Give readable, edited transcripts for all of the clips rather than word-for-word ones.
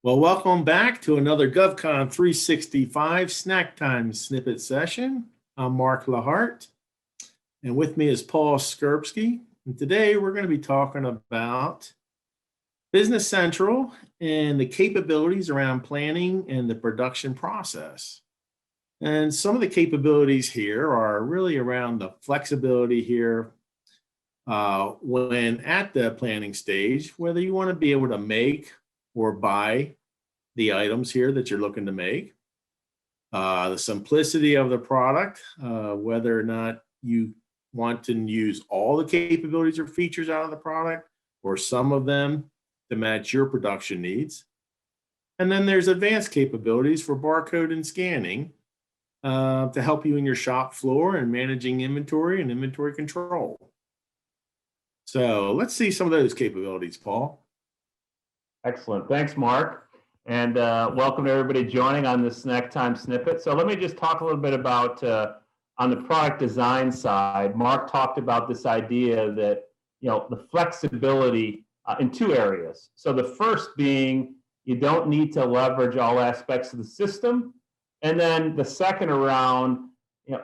Well, welcome back to another GovCon365 Snacktime Snippet session. I'm Mark Lahart, and with me is Paul Skirpsky. And today we're going to be talking about Business Central and the capabilities around planning and the production process. And some of the capabilities here are really around the flexibility here when at the planning stage, whether you want to be able to make or buy the items here that you're looking to make, the simplicity of the product, whether or not you want to use all the capabilities or features out of the product or some of them to match your production needs. And then there's advanced capabilities for barcode and scanning to help you in your shop floor and managing inventory and inventory control. So let's see some of those capabilities, Paul. Excellent. Thanks, Mark. And welcome to everybody joining on this Snacktime Snippet. So let me just talk a little bit about on the product design side. Mark talked about this idea that, the flexibility in two areas. So the first being you don't need to leverage all aspects of the system. And then the second around,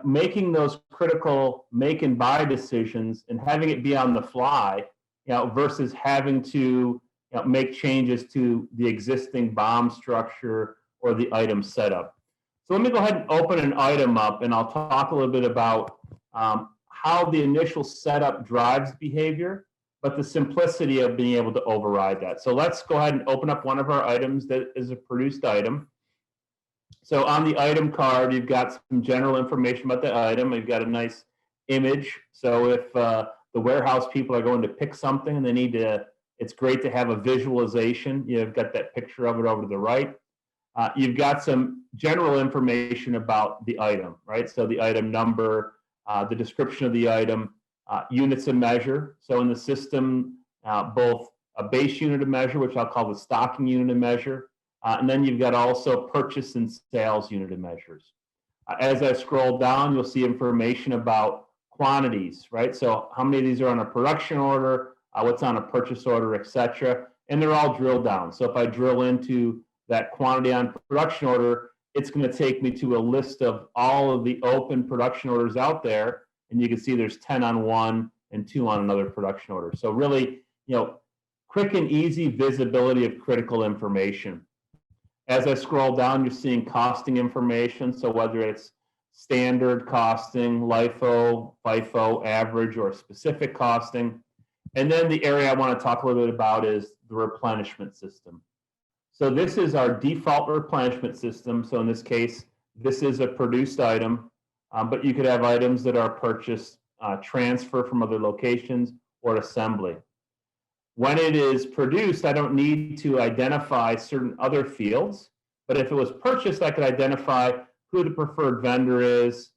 making those critical make and buy decisions and having it be on the fly, versus having to make changes to the existing BOM structure or the item setup. So let me go ahead and open an item up, and I'll talk a little bit about how the initial setup drives behavior, but the simplicity of being able to override that. So let's go ahead and open up one of our items that is a produced item. So on the item card, you've got some general information about the item. You've got a nice image. So if the warehouse people are going to pick something and they need to, it's great to have a visualization. You've got that picture of it over to the right. You've got some general information about the item, right? So the item number, the description of the item, units of measure. So in the system, both a base unit of measure, which I'll call the stocking unit of measure, and then you've got also purchase and sales unit of measures. As I scroll down, you'll see information about quantities, right? So how many of these are on a production order, what's on a purchase order, et cetera, and they're all drilled down. So if I drill into that quantity on production order, it's going to take me to a list of all of the open production orders out there, and you can see there's 10 on one and 2 on another production order. So really, quick and easy visibility of critical information. As I scroll down, you're seeing costing information. So whether it's standard costing, LIFO, FIFO, average, or specific costing. And then the area I want to talk a little bit about is the replenishment system. So this is our default replenishment system. So in this case, this is a produced item, but you could have items that are purchased, transfer from other locations, or assembly. When it is produced, I don't need to identify certain other fields, but if it was purchased, I could identify who the preferred vendor is.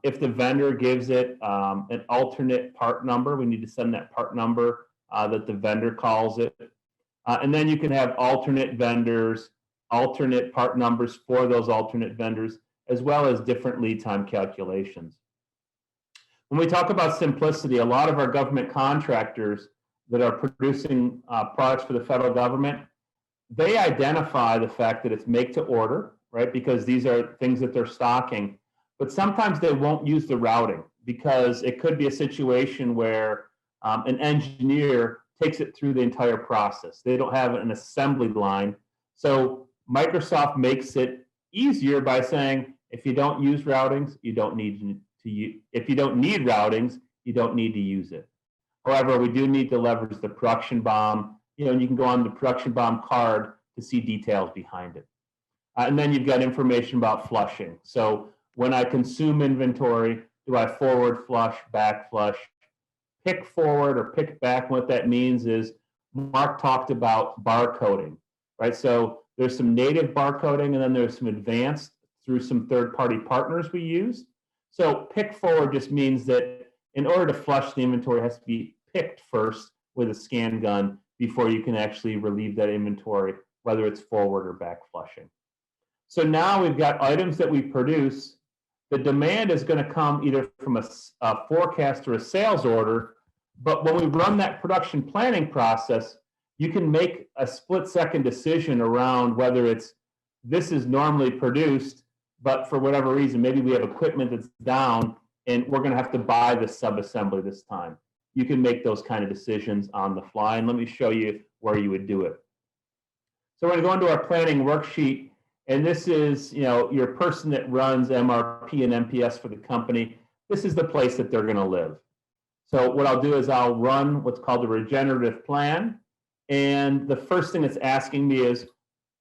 If the vendor gives it an alternate part number, we need to send that part number that the vendor calls it. And then you can have alternate vendors, alternate part numbers for those alternate vendors, as well as different lead time calculations. When we talk about simplicity, a lot of our government contractors that are producing products for the federal government, they identify the fact that it's make to order, right? Because these are things that they're stocking. But sometimes they won't use the routing because it could be a situation where an engineer takes it through the entire process. They don't have an assembly line. So Microsoft makes it easier by saying, if you don't use routings, you don't need to use. If you don't need routings, you don't need to use it. However, we do need to leverage the production BOM, and you can go on the production BOM card to see details behind it. And then you've got information about flushing. So when I consume inventory, do I forward flush, back flush, pick forward or pick back? What that means is Mark talked about barcoding, right? So there's some native barcoding and then there's some advanced through some third-party partners we use. So pick forward just means that in order to flush the inventory, it has to be picked first with a scan gun before you can actually relieve that inventory, whether it's forward or back flushing. So now we've got items that we produce. The demand is going to come either from a forecast or a sales order, but when we run that production planning process, you can make a split-second decision around whether this is normally produced, but for whatever reason, maybe we have equipment that's down and we're going to have to buy the sub-assembly this time. You can make those kind of decisions on the fly, and let me show you where you would do it. So we're going to go into our planning worksheet, and this is, your person that runs MRP and MPS for the company. This is the place that they're going to live. So what I'll do is I'll run what's called the Regenerative Plan, and the first thing it's asking me is,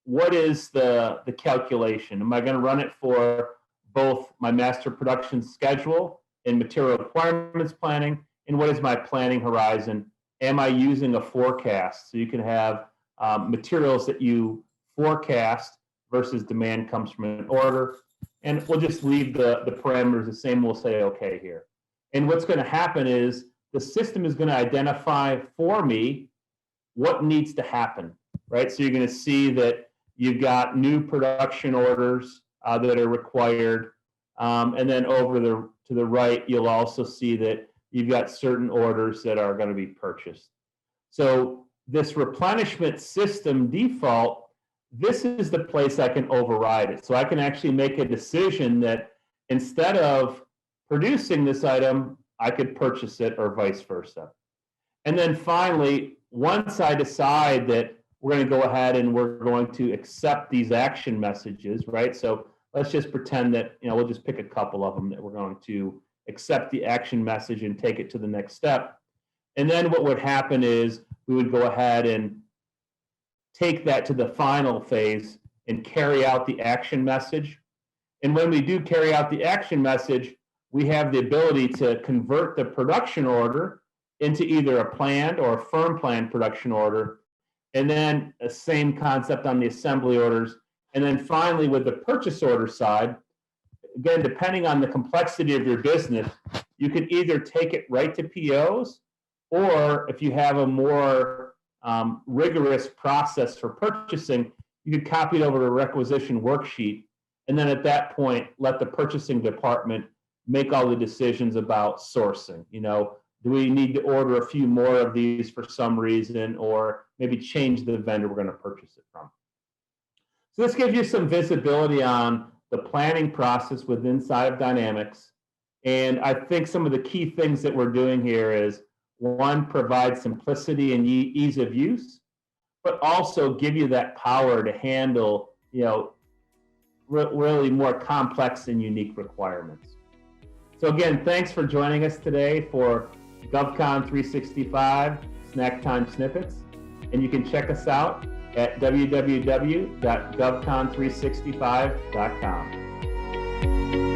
what is the calculation? Am I going to run it for both my master production schedule and material requirements planning, and what is my planning horizon? Am I using a forecast? So you can have materials that you forecast versus demand comes from an order. And we'll just leave the parameters the same. We'll say okay here. And what's going to happen is the system is going to identify for me what needs to happen, right? So you're going to see that you've got new production orders that are required. And then over to the right, you'll also see that you've got certain orders that are going to be purchased. So this replenishment system default, this is the place I can override it. So I can actually make a decision that instead of producing this item, I could purchase it or vice versa. And then finally, once I decide that we're going to go ahead and we're going to accept these action messages, right? So let's just pretend that, we'll just pick a couple of them that we're going to accept the action message and take it to the next step. And then what would happen is we would go ahead and take that to the final phase and carry out the action message. And when we do carry out the action message, we have the ability to convert the production order into either a planned or a firm planned production order. And then the same concept on the assembly orders. And then finally, with the purchase order side, again, depending on the complexity of your business, you can either take it right to POs, or if you have a more rigorous process for purchasing, you could copy it over to a requisition worksheet. And then at that point, let the purchasing department make all the decisions about sourcing. Do we need to order a few more of these for some reason, or maybe change the vendor we're going to purchase it from? So this gives you some visibility on the planning process within inside of Dynamics. And I think some of the key things that we're doing here is, one, provide simplicity and ease of use, but also give you that power to handle, really more complex and unique requirements. So again, thanks for joining us today for GovCon365 Snacktime Snippets. And you can check us out at www.govcon365.com.